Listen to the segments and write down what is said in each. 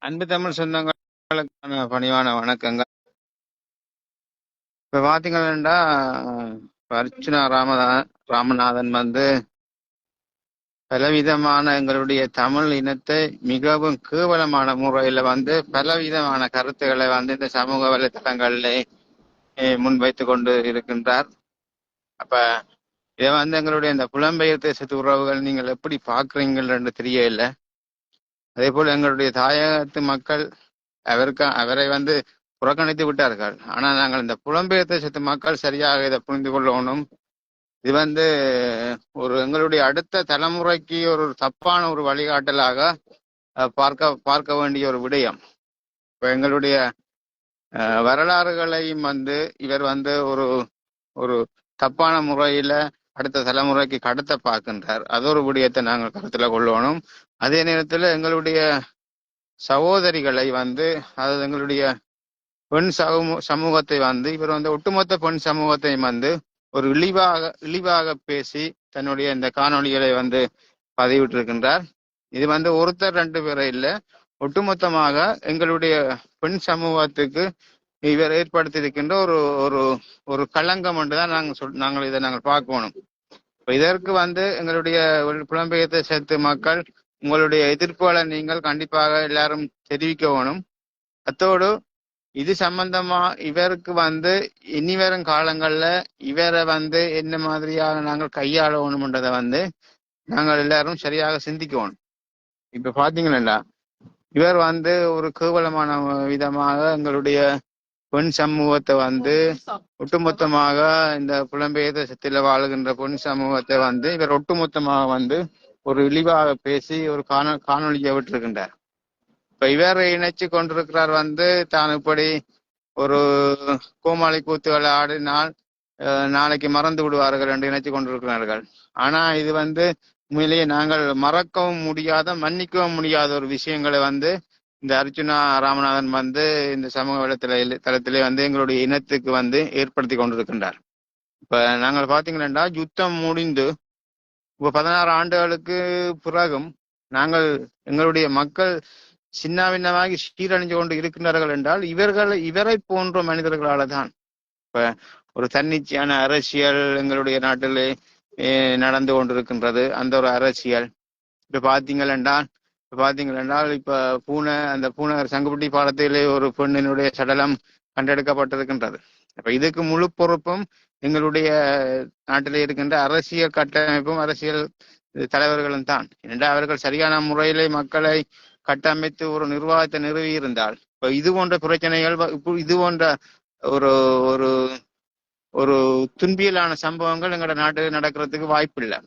அன்பு தமிழ் சொந்தங்களுக்கான பணிவான வணக்கங்கள். இப்ப பாத்தீங்கன்னா அர்ச்சுனா ராமநாதன் வந்து பலவிதமான எங்களுடைய தமிழ் இனத்தை மிகவும் கேவலமான முறையில வந்து பலவிதமான கருத்துக்களை வந்து இந்த சமூக வலைத்தளங்களில் முன்வைத்து கொண்டு இருக்கின்றார். அப்ப இதை வந்து எங்களுடைய இந்த புலம்பெயர் தேசத்து உறவுகள் நீங்கள் எப்படி பாக்குறீங்கள் என்று தெரியல. அதே போல எங்களுடைய தாயகத்து மக்கள் அவரை வந்து புறக்கணித்து விட்டார்கள். ஆனா நாங்கள் இந்த புலம்பெயர் தேசத்து மக்கள் சரியாக இதை புரிந்து கொள்ளணும். இது வந்து எங்களுடைய அடுத்த தலைமுறைக்கு ஒரு தப்பான ஒரு வழிகாட்டலாக பார்க்க வேண்டிய ஒரு விடயம். இப்ப எங்களுடைய வரலாறுகளையும் வந்து இவர் வந்து ஒரு ஒரு தப்பான முறையில அடுத்த தலைமுறைக்கு கடத்த பார்க்கின்றார். அது ஒரு விடயத்தை நாங்கள் கருத்துல கொள்ளணும். அதே நேரத்துல எங்களுடைய சகோதரிகளை வந்து அதாவது எங்களுடைய பெண் சமூகத்தை வந்து இவர் வந்து ஒட்டுமொத்த பெண் சமூகத்தையும் வந்து ஒரு இழிவாக பேசி தன்னுடைய இந்த காணொலிகளை வந்து பதிவிட்டிருக்கின்றார். இது வந்து ஒருத்தர் ரெண்டு பேரை இல்லை, ஒட்டுமொத்தமாக எங்களுடைய பெண் சமூகத்துக்கு இவர் ஏற்படுத்தியிருக்கின்ற ஒரு ஒரு ஒரு களங்கம் என்றுதான் நாங்கள் இதை பார்க்கணும். இதற்கு வந்து எங்களுடைய புலம்பெயர்ந்த சேர்த்து மக்கள் உங்களுடைய எதிர்ப்புகளை நீங்கள் கண்டிப்பாக எல்லாரும் தெரிவிக்க வேணும். அத்தோடு இது சம்பந்தமா இவருக்கு வந்து இனி வரும் காலங்கள்ல இவரை வந்து என்ன மாதிரியாக நாங்கள் கையாளணும்ன்றதை வந்து நாங்கள் எல்லாரும் சரியாக சிந்திக்கணும். இப்ப பாத்தீங்கன்னா இவர் வந்து ஒரு கேவலமான விதமாக எங்களுடைய பெண் சமூகத்தை வந்து ஒட்டுமொத்தமாக இந்த புலம்பெயர் தேசத்துல வாழுகின்ற பெண் சமூகத்தை வந்து இவர் ஒட்டுமொத்தமாக வந்து ஒரு இழிவாக பேசி ஒரு காணொலியை விட்டிருக்கின்றார். இப்ப இவர் இணைச்சு கொண்டிருக்கிறார் வந்து தான் இப்படி ஒரு கோமாளி கூத்துகளை ஆடினால் நாளைக்கு மறந்து விடுவார்கள் என்று நினைச்சு கொண்டிருக்கிறார்கள். ஆனா இது வந்து உண்மையிலேயே நாங்கள் மறக்கவும் முடியாத மன்னிக்கவும் முடியாத ஒரு விஷயங்களை வந்து இந்த அர்ச்சுனா ராமநாதன் வந்து இந்த சமூக வலைத்தளத்திலே வந்து எங்களுடைய இனத்துக்கு வந்து ஏற்படுத்தி கொண்டிருக்கின்றார். இப்ப நாங்கள் பாத்தீங்கன்னா யுத்தம் முடிந்து இப்ப 16 ஆண்டுகளுக்கு பிறகும் நாங்கள் எங்களுடைய மக்கள் சின்னாபின்னமாகி சீரழிஞ்சு கொண்டு இருக்கின்றார்கள் என்றால் இவரை போன்ற மனிதர்களால தான். இப்ப ஒரு தன்னிச்சையான அரசியல் எங்களுடைய நாட்டிலே நடந்து கொண்டிருக்கின்றது. அந்த ஒரு அரசியல் இப்ப பாத்தீங்கள் இப்ப பூநகர் சங்குப்பட்டி பாலத்திலே ஒரு பெண்ணினுடைய சடலம் கண்டெடுக்கப்பட்டிருக்கின்றது. அப்ப இதுக்கு முழு பொறுப்பும் எங்களுடைய நாட்டிலே இருக்கின்ற அரசியல் கட்டமைப்பும் அரசியல் தலைவர்களும் தான். ஏனென்றால் அவர்கள் சரியான முறையிலே மக்களை கட்டமைத்து ஒரு நிர்வாகத்தை நிறுவி இருந்தால் இப்ப இது போன்ற பிரச்சனைகள் இது போன்ற ஒரு ஒரு ஒரு துன்பியலான சம்பவங்கள் எங்களோட நாட்டில் நடக்கிறதுக்கு வாய்ப்பு இல்லை.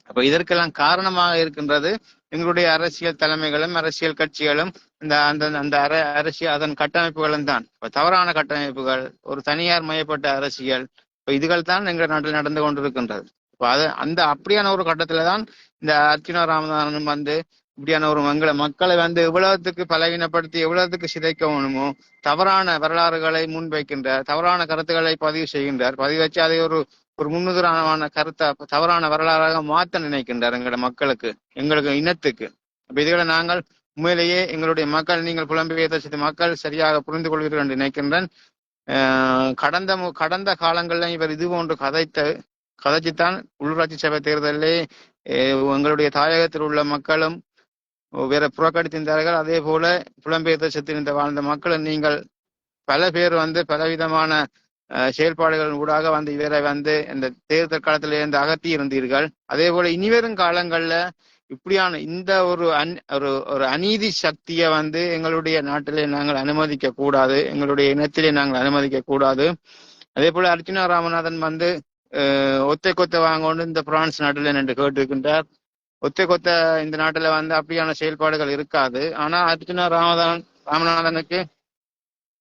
அப்ப இதற்கெல்லாம் காரணமாக இருக்கின்றது எங்களுடைய அரசியல் தலைமைகளும் அரசியல் கட்சிகளும் அந்த அரசியல் அதன் கட்டமைப்புகளும் தான். இப்ப தவறான கட்டமைப்புகள், ஒரு தனியார் மயப்பட்ட அரசியல், இப்ப இதுகள் தான் எங்கள் நாட்டில் நடந்து கொண்டிருக்கின்றது. இப்ப அப்படியான ஒரு கட்டத்துல தான் இந்த அர்ச்சுனா ராமநாதனும் வந்து இப்படியான ஒரு மக்களை வந்து எவ்வளவுக்கு பலவீனப்படுத்தி எவ்வளவுக்கு சிதைக்க வேணுமோ தவறான வரலாறுகளை முன்வைக்கின்ற தவறான கருத்துக்களை பதிவு செய்கின்றார். பதிவு வச்சு அதை ஒரு முன்னுதாரணமான கருத்தை தவறான வரலாறாக மாற்ற நினைக்கின்றார் எங்களோட மக்களுக்கு, எங்களுக்கு இனத்துக்கு. அப்ப இதுகளை நாங்கள் உண்மையிலேயே எங்களுடைய மக்கள், நீங்கள் புலம்பெயர் தேசத்து மக்கள் சரியாக புரிந்து கொள்வீர்கள் என்று நினைக்கின்றேன். கடந்த காலங்களில் இவர் இது போன்று கதைச்சுத்தான் உள்ளூராட்சி சபை தேர்தலிலே எங்களுடைய தாயகத்தில் உள்ள மக்களும் வேற புறக்கணித்திருந்தார்கள். அதே போல புலம்பெயர் தேசத்தில் வாழ்ந்த மக்களும் நீங்கள் பல பேர் வந்து பலவிதமான செயல்பாடுகள் ஊடாக வந்து இவரை வந்து இந்த தேர்தல் காலத்தில இருந்து அகற்றி இருந்தீர்கள். அதே போல இனிவரும் காலங்கள்ல இப்படியான இந்த ஒரு அநீதி சக்தியை வந்து எங்களுடைய நாட்டிலே நாங்கள் அனுமதிக்க கூடாது, எங்களுடைய இனத்திலே நாங்கள் அனுமதிக்க கூடாது. அதே போல அர்ச்சுனா ராமநாதன் வந்து ஒத்தை கொத்த வாங்கொண்டு இந்த பிரான்ஸ் நாட்டில் என்று கேட்டிருக்கின்றார். ஒத்தை கொத்த இந்த நாட்டுல வந்து அப்படியான செயல்பாடுகள் இருக்காது. ஆனா அர்ச்சுனா ராமநாதனுக்கு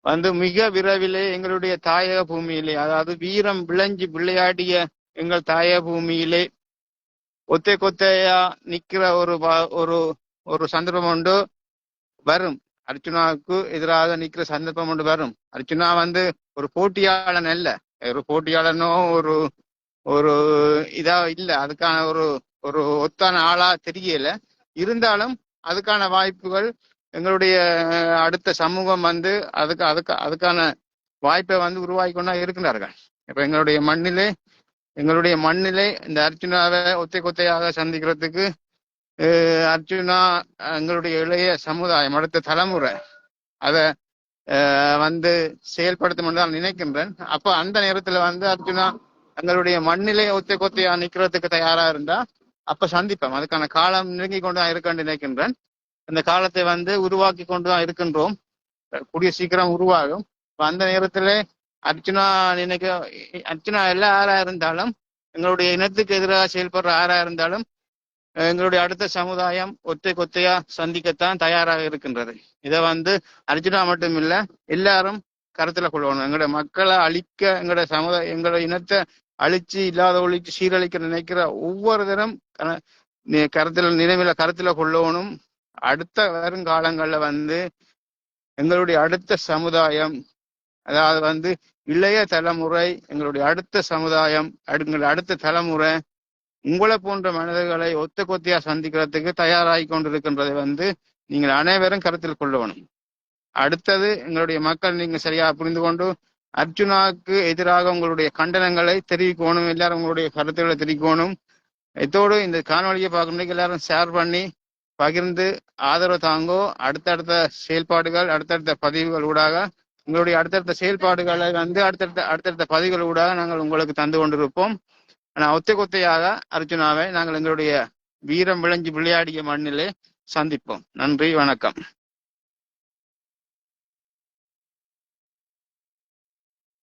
வந்து மிக விரைவிலே எங்களுடைய தாயக பூமியிலே, அதாவது வீரம் விளைஞ்சி விளையாடிய எங்கள் தாயக பூமியிலே ஒத்தை கொத்தையா நிக்கிற ஒரு சந்தர்ப்பம் ஒன்று வரும். அர்ச்சுனாவுக்கு எதிராக நிக்கிற சந்தர்ப்பம் ஒன்று வரும். அர்ச்சுனா வந்து ஒரு போட்டியாளன் அல்ல, ஒரு போட்டியாளனோ ஒரு இதா இல்ல, அதுக்கான ஒரு ஒத்தான ஆளா தெரியல. இருந்தாலும் அதுக்கான வாய்ப்புகள் எங்களுடைய அடுத்த சமூகம் வந்து அதுக்கான வாய்ப்பை வந்து உருவாக்கி கொண்டா இருக்கிறார்கள். இப்ப எங்களுடைய மண்ணிலே இந்த அர்ச்சுனாவை ஒத்தை கொத்தையாக சந்திக்கிறதுக்கு அர்ச்சுனா எங்களுடைய இளைய சமுதாயம் அடுத்த தலைமுறை அதை வந்து செயல்படுத்தும் என்று நான் நினைக்கின்றேன். அப்ப அந்த நேரத்துல வந்து அர்ச்சுனா எங்களுடைய மண்ணிலே ஒத்தை கொத்தையா நிக்கிறதுக்கு தயாரா இருந்தா அப்ப சந்திப்போம். அதுக்கான காலம் நெருங்கி கொண்டுதான் இருக்கேன்னு நினைக்கின்றேன். அந்த காலத்தை வந்து உருவாக்கி கொண்டுதான் இருக்கின்றோம். கூடிய சீக்கிரம் உருவாகும். அந்த நேரத்துல அர்ச்சுனா எல்லா ஆறா இருந்தாலும், எங்களுடைய இனத்துக்கு எதிராக செயல்படுற ஆறா இருந்தாலும், எங்களுடைய அடுத்த சமுதாயம் ஒத்தை கொத்தையா சந்திக்கத்தான் தயாராக இருக்கின்றது. இதை வந்து அர்ச்சுனா மட்டும் இல்ல, எல்லாரும் கருத்துல கொள்ளணும். எங்களுடைய மக்களை அழிக்க, எங்களுடைய இனத்தை அழிச்சு இல்லாத ஒழிச்சு சீரழிக்க நினைக்கிற ஒவ்வொருத்தரும் கருத்துல கொள்ளணும். அடுத்த வருங்காலங்கள்ல வந்து எங்களுடைய அடுத்த சமுதாயம், அதாவது வந்து இளைய தலைமுறை, எங்களுடைய அடுத்த சமுதாயம், எங்களுடைய அடுத்த தலைமுறை உங்களை போன்ற மனிதர்களை ஒத்த கொத்தியா சந்திக்கிறதுக்கு தயாராகி கொண்டிருக்கின்றதை வந்து நீங்கள் அனைவரும் கருத்தில் கொள்ளணும். அடுத்தது எங்களுடைய மக்கள் நீங்க சரியா புரிந்து கொண்டு அர்ச்சுனாவுக்கு எதிராக உங்களுடைய கண்டனங்களை தெரிவிக்கணும். எல்லாரும் உங்களுடைய கருத்துக்களை தெரிவிக்கணும். இதோடு இந்த காணொலியை பார்க்கணும் எல்லாரும் ஷேர் பண்ணி பகிர்ந்து ஆதரவு தாங்கோ. அடுத்தடுத்த செயல்பாடுகள், அடுத்தடுத்த பதிவுகள் ஊடாக உங்களுடைய அடுத்தடுத்த செயல்பாடுகளை வந்து அடுத்தடுத்த பதிவுகள் ஊடாக நாங்கள் உங்களுக்கு தந்து கொண்டிருப்போம். ஆனால் ஒத்தை கொத்தையாக அர்ச்சுனாவை நாங்கள் எங்களுடைய வீரம் விளைஞ்சு விளையாடிய மண்ணிலே சந்திப்போம். நன்றி, வணக்கம்.